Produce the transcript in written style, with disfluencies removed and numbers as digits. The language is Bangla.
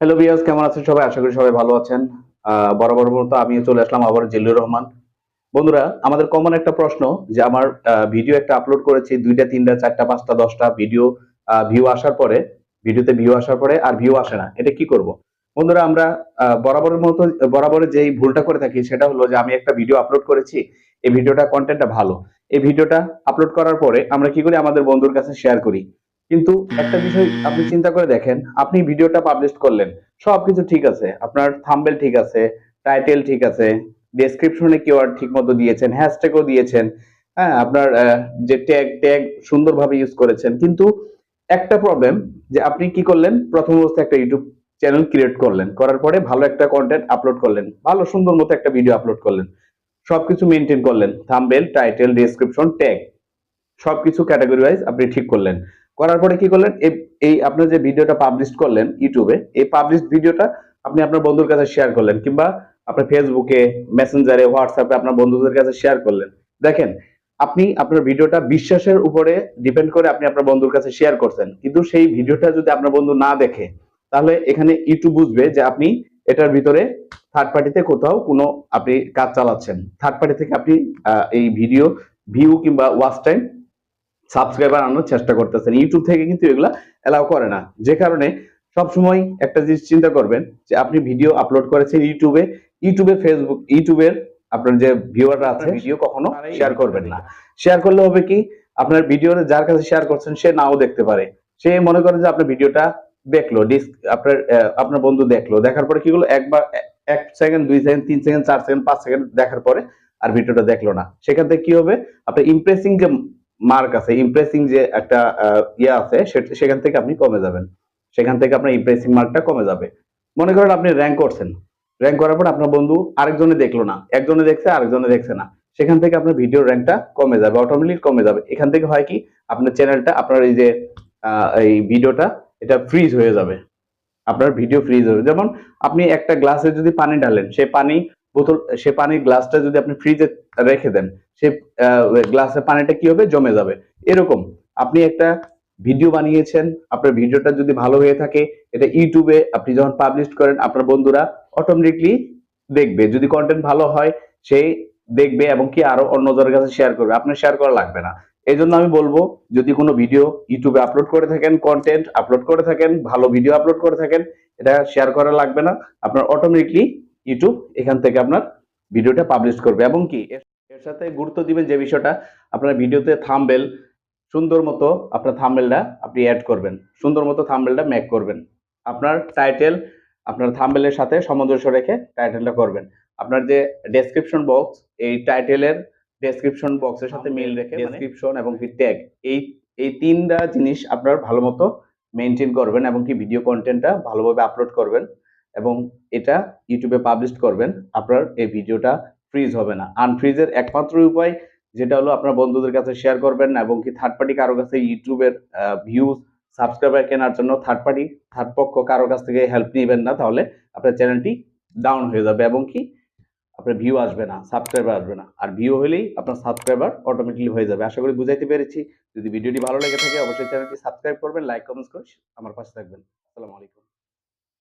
হ্যালো ভিউয়ার্স, কেমন আছেন সবাই? আশা করি সবাই ভালো আছেন। বরাবর মতো আমিও চলে আসলাম আবার জিল্লুর রহমান। বন্ধুরা, আমাদের কমন একটা প্রশ্ন যে আমার ভিডিও একটা আপলোড করেছি ২টা ৩টা ৪টা ৫টা ১০টা ভিডিও ভিউ আসার পরে ভিডিওতে ভিউ আসার পরে আর ভিউ আসে না। এটা কি করব? বন্ধুরা, আমরা বরাবরের মতো বরাবরের যেই ভুলটা করে থাকি সেটা হলো যে আমি একটা ভিডিও আপলোড করেছি। এই ভিডিওটা কনটেন্টটা ভালো। এই ভিডিওটা আপলোড করার পরে আমরা কি করি? আমাদের বন্ধুর কাছে শেয়ার করি। কিন্তু একটা বিষয় আপনি চিন্তা করে দেখেন, আপনি ভিডিওটা পাবলিশ করলেন। সবকিছু ঠিক আছে। আপনার থাম্বনেল ঠিক আছে, টাইটেল ঠিক আছে, ডেসক্রিপশনে কিওয়ার্ড ঠিকমতো দিয়েছেন, হ্যাশট্যাগও দিয়েছেন। হ্যাঁ, আপনার যে ট্যাগ সুন্দরভাবে ইউজ করেছেন। কিন্তু একটা প্রবলেম যে আপনি কি করলেন? প্রথম অবস্থায় একটা ইউটিউব চ্যানেল ক্রিয়েট করলেন। করার পরে ভালো একটা কনটেন্ট আপলোড করলেন। ভালো সুন্দর মতো একটা ভিডিও আপলোড করলেন। সবকিছু মেইনটেইন করলেন। থাম্বনেল, টাইটেল, ডেসক্রিপশন, ট্যাগ সবকিছু ক্যাটাগরি ওয়াইজ আপনি ঠিক করলেন। করার পরে কি করলেন? এই আপনার যে ভিডিওটা পাবলিশ করলেন ইউটিউবে, এই পাবলিশ ভিডিওটা আপনি আপনার বন্ধুর কাছে শেয়ার করলেন কিংবা আপনার ফেসবুকে, মেসেঞ্জারে, হোয়াটসঅ্যাপে আপনার বন্ধুদের কাছে শেয়ার করলেন। দেখেন, আপনি আপনার ভিডিওটা বিশ্বাসের উপরে ডিপেন্ড করে আপনি আপনার বন্ধুর কাছে শেয়ার করছেন। কিন্তু সেই ভিডিওটা যদি আপনার বন্ধু না দেখে, তাহলে এখানে ইউটিউব বুঝবে যে আপনি এটার ভিতরে থার্ড পার্টিতে কোথাও কোনো আপনি কাজ চালাচ্ছেন। থার্ড পার্টি থেকে আপনি এই ভিডিও ভিউ কিংবা ওয়াচ টাইম সাবস্ক্রাইবার আনার চেষ্টা করতেছেন। ইউটিউব থেকে কিন্তু এগুলা এলাও করে না। যে কারণে সবসময় একটা জিনিস চিন্তা করবেন যে আপনি ভিডিও আপলোড করেছেন ইউটিউবে ফেসবুক, ইউটিউবের আপনার যে ভিউয়াররা আছে ভিডিও কখনো শেয়ার করবেন না। শেয়ার করলে হবে কি? আপনার ভিডিও যার কাছে শেয়ার করছেন সে নাও দেখতে পারে। সে মনে করে যে আপনার ভিডিওটা দেখলো, আপনার বন্ধু দেখলো। দেখার পরে কি হলো? একবার ১ second, ২ second, ৩ second, ৪ second, ৫ second দেখার পরে আর ভিডিওটা দেখলো না। সেখান থেকে কি হবে? আপনার ইমপ্রেসিং যে মার্ক আছে, ইমপ্রেসিং যে একটা ইয়ে আছে সেখান থেকে আপনি কমে যাবেন। সেখান থেকে আপনার ইমপ্রেসিং মার্কটা কমে যাবে। মনে করেন আপনি র‍্যাংক করছেন। র‍্যাংক করার পর আপনার বন্ধু আরেকজনে দেখলো না। একজনে দেখছে, আরেকজনে দেখছে না। সেখান থেকে আপনার ভিডিওর র‍্যাংকটা কমে যাবে, অটোমেটিক কমে যাবে। এখান থেকে হয় কি? আপনার চ্যানেলটা, আপনার এই যে এই ভিডিওটা এটা ফ্রিজ হয়ে যাবে। আপনার ভিডিও ফ্রিজ হবে। যেমন আপনি একটা গ্লাসে যদি পানি ঢালেন, সে পানির গ্লাসটা যদি আপনি ফ্রিজে রেখে দেন, সে গ্লাসের পানিটা কি হবে? জমে যাবে। এরকম আপনি একটা ভিডিও বানিয়েছেন, আপনার ভিডিওটা যদি ভালো হয়ে থাকে, এটা ইউটিউবে আপনি যখন পাবলিশ করেন আপনার বন্ধুরা অটোমেটিকলি দেখবে। যদি কন্টেন্ট ভালো হয় সে দেখবে এবং কি আরো অন্যদের কাছে শেয়ার করবে। আপনার শেয়ার করা লাগবে না। এজন্য আমি বলবো, যদি কোনো ভিডিও ইউটিউবে আপলোড করে থাকেন, কন্টেন্ট আপলোড করে থাকেন, ভালো ভিডিও আপলোড করে থাকেন, এটা শেয়ার করা লাগবে না। আপনার অটোমেটিকলি ইউটিউব এখান থেকে আপনার ভিডিওটা পাবলিশ করবে। এবং কি এর সাথে গুরুত্ব দিবেন যে বিষয়টা, আপনার ভিডিওতে থাম্বনেল সুন্দর মতো আপনার থাম্বনেলটা আপনি অ্যাড করবেন। সুন্দর মতো থাম্বনেলটা মেক করবেন। আপনার টাইটেল আপনার থাম্বনেলের সাথে সামঞ্জস্য রেখে টাইটেলটা করবেন। আপনার যে ডেসক্রিপশন বক্স, এই টাইটেলের ডেসক্রিপশন বক্সের সাথে মিল রেখে ডেসক্রিপশন এবং কি ট্যাগ, এই এই ৩ টা জিনিস আপনার ভালো মতো মেইনটেইন করবেন এবং কি ভিডিও কনটেন্টটা ভালোভাবে আপলোড করবেন এবং এটা ইউটিউবে পাবলিশ করবেন। আপনার এই ভিডিওটা ফ্রিজ হবে না। আনফ্রিজের একমাত্র উপায় যেটা হলো আপনার বন্ধুদের কাছে শেয়ার করবেন না এবং কি থার্ড পার্টি কারো কাছে ইউটিউবের ভিউজ, সাবস্ক্রাইবার কেনার জন্য থার্ড পক্ষ কারো কাছ থেকে হেল্প নিবেন না। তাহলে আপনার চ্যানেলটি ডাউন হয়ে যাবে এবং কি আপনার ভিউ আসবে না, সাবস্ক্রাইবার আসবে না। আর ভিউ হলেই আপনার সাবস্ক্রাইবার অটোমেটিক্যালি হয়ে যাবে। আশা করি বুঝাইতে পেরেছি। যদি ভিডিওটি ভালো লেগে থাকে অবশ্যই চ্যানেলটি সাবস্ক্রাইব করবেন, লাইক, কমেন্টস করে আমার পাশে থাকবেন। আসসালামু আলাইকুম।